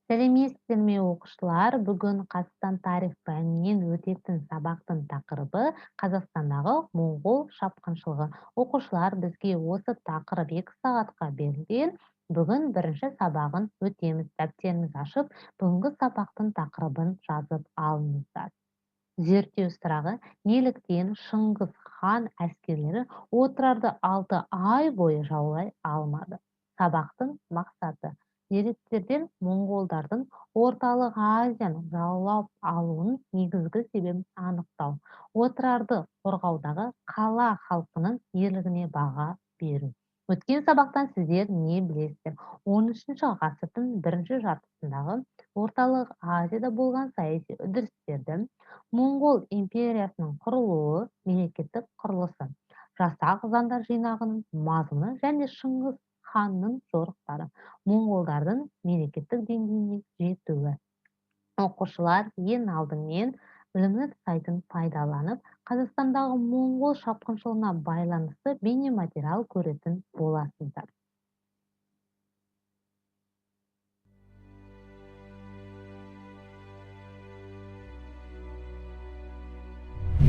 Сәлеметсіздерме оқушылар, бүгін Қазақстан тарих пәнінен өтетін сабақтың тақырыбы Қазақстандағы моңғол шапқыншылығы. Оқушылар, бізге осы тақырып 2 сағатқа берілген. Бүгін бірінші сабағын өтеміз. Дәптеріңізді ашып, бүгінгі сабақтың тақырыбын жазып алыңыздар. Зерттеу сұрағы: неліктен Шыңғыс хан әскерлері Отырарды 6 ай бойы жаулай алмады? Сабақтың мақсаты: деректерден моңғолдардың Орталық Азияны жаулап алуының негізгі себебін анықтау, Отырарды қорғаудағы қала халқының ерлігіне баға беру. Өткен сабақтан сіздер не білесіздер? 13-ші ғасырдың бірінші жартысындағы Орталық Азияда болған саяси үдерістерді, Моңғол империясының құрылуы, мемлекеттік құрылысы, жасақ заңдар жинағының мазмұны және Шыңғыс ханның жорықтары, моңғолдардың мемлекеттік деңгейіне жетуі. Оқушылар ең алдымен білімнің сайтын пайдаланып, Қазақстандағы моңғол шапқыншылығына байланысты бейнематериал көретін боласыздар.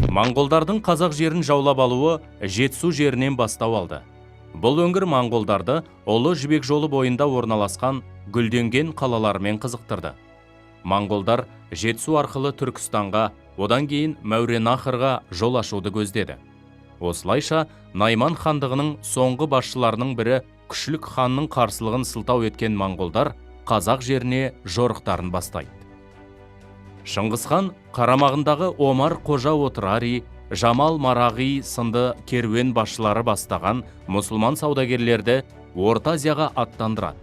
Моңғолдардың қазақ жерін жаулап алуы Жетісу жерінен бастау алды. Бұл өңір моңғолдарды Ұлы Жібек жолы бойында орналасқан гүлденген қалалармен қызықтырды. Моңғолдар Жетісу арқылы Түркістанға, одан кейін Мәуереннахрға жол ашуды көздеді. Осылайша, Найман хандығының соңғы басшыларының бірі Күшлік ханның қарсылығын сылтау еткен моңғолдар қазақ жеріне жорықтарын бастайды. Шыңғыс хан қарамағындағы Омар Қожа Отырари, Жамал Марағи сынды керуен басшылары бастаған мұсылман саудагерлерді Орта Азияға аттандырады.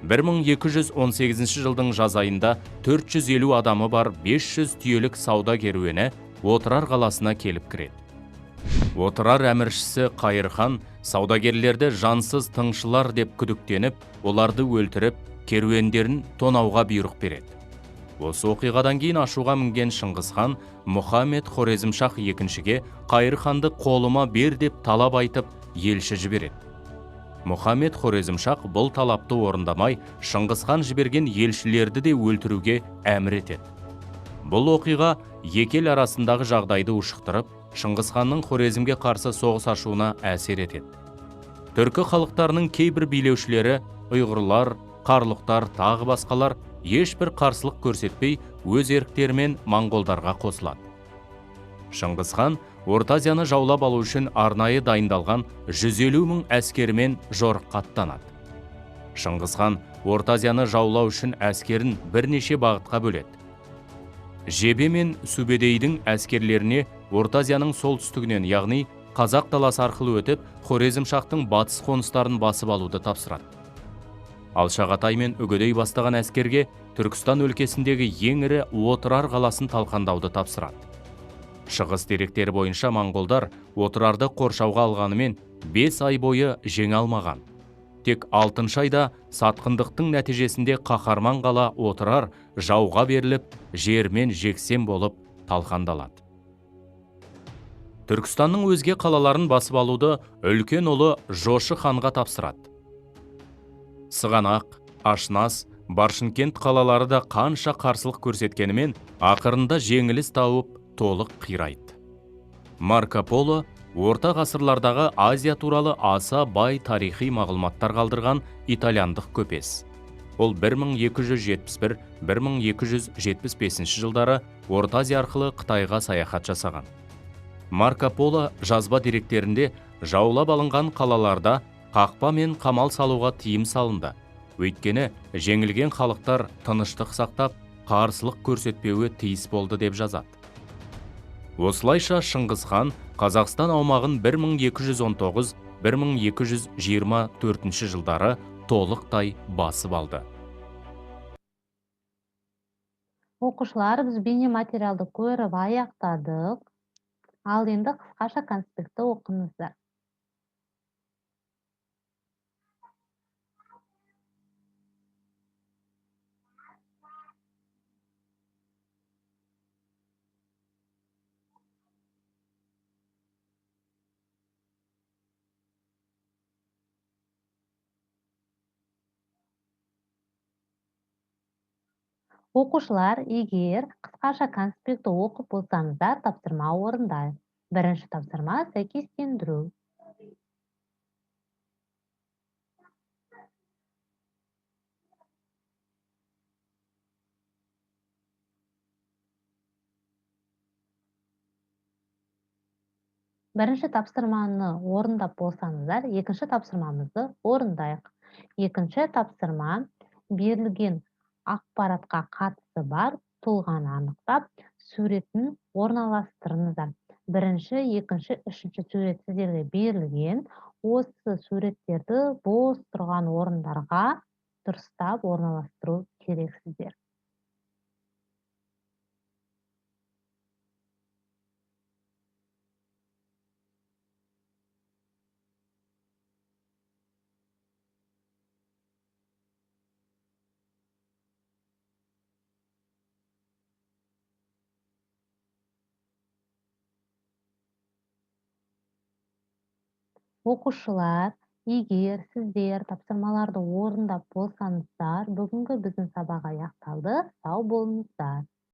1218 жылдың жаз айында 450 адамы бар 500 түйелік сауда керуені Отырар қаласына келіп кіреді. Отырар әміршісі Қайыр хан саудагерлерді жансыз тыңшылар деп күдіктеніп, оларды өлтіріп, керуендерін тонауға бұйрық береді. Осы оқиғадан кейін ашуға мінген Шыңғыс хан Мұхаммед Хорезмшах екіншіге Қайыр ханды қолыма бер деп талап айтып, елші жібереді. Мұхаммед Хорезмшах бұл талапты орындамай, Шыңғыс хан жіберген елшілерді де өлтіруге әмір етеді. Бұл оқиға екі ел арасындағы жағдайды ушықтырып, Шыңғыс ханның Хорезмге қарсы соғыс ашуына әсер етеді. Түркі халықтарының кейбір билеушілері, ұйғырлар, қарлұқтар, тағы басқалар ешбір қарсылық көрсетпей, өз еріктерімен моңғолдарға қосылады. Шыңғыс хан Орта Азияны жаулап алу үшін арнайы дайындалған 150 мың әскерімен жорыққа аттанады. Шыңғыс хан Орта Азияны жаулау үшін әскерін бірнеше бағытқа бөледі. Жебе мен Сүбедейдің әскерлеріне Орта Азияның солтүстігінен, яғни Қазақ даласы арқылы өтіп, Хорезмшахтың батыс қоныстарын басып алуды тапсырады. Ал Шағатай мен Үгедей бастаған әскерге Түркістан өлкесіндегі ең ірі Отырар қаласын талқандауды тапсырады. Шығыс деректері бойынша моңғолдар Отырарды қоршауға алғанымен 5 ай бойы жеңе алмаған. Тек 6 айда сатқындықтың нәтижесінде қаһарман қала Отырар жауға беріліп, жермен жексен болып талқандалады. Түркістанның өзге қалаларын басып алуды үлкен ұлы Жошы ханға тапсырады. Сығанақ, Ашнас, Баршынкент қалалары да қанша қарсылық көрсеткенімен, ақырында жеңіліс тауып толық қирайды. Марко Поло орта ғасырлардағы Азия туралы аса бай тарихи мағлұматтар қалдырған итальяндық көпес. Ол 1271-1275 жылдары Орта Азия арқылы Қытайға саяхат жасаған. Марко Поло жазба деректерінде жаулап алынған қалаларда қақпа мен қамал салуға тыйым салынды. Өйткені жеңілген халықтар тыныштық сақтап, қарсылық көрсетпеуі тиіс болды деп жазады. Осылайша Шыңғыс хан Қазақстан аумағын 1219-1224 жылдары толықтай басып алды. Оқушылар, біз бейнематериалды көріп аяқтадық. Ал енді қысқаша конспектті оқыңыздар. Окуучулар, эгер кыскача конспектти окуп болсаңыздар, тапсырма орындайт. Биринчи тапсырма сәйкестендирүү. Биринчи тапсырманы орундап болсаңыздар, экинчи тапсырмамызды орундайык. Экинчи тапсырма берилген акпаратка катышы бар тулганы аныктап, сүрөтүн орналаштырыңыздар. Биринчи, экинчи, үчүнчү сүрөт сиздерге берилген. Осы сүрөттерди бооз турган орундарга дурустап орналаштыруу керексиздер. Окуучулар, эгер сиздер тапсырмаларды орундап болсаңыздар, бүгүнкү биздин сабак аякталды. Сау болуңуздар.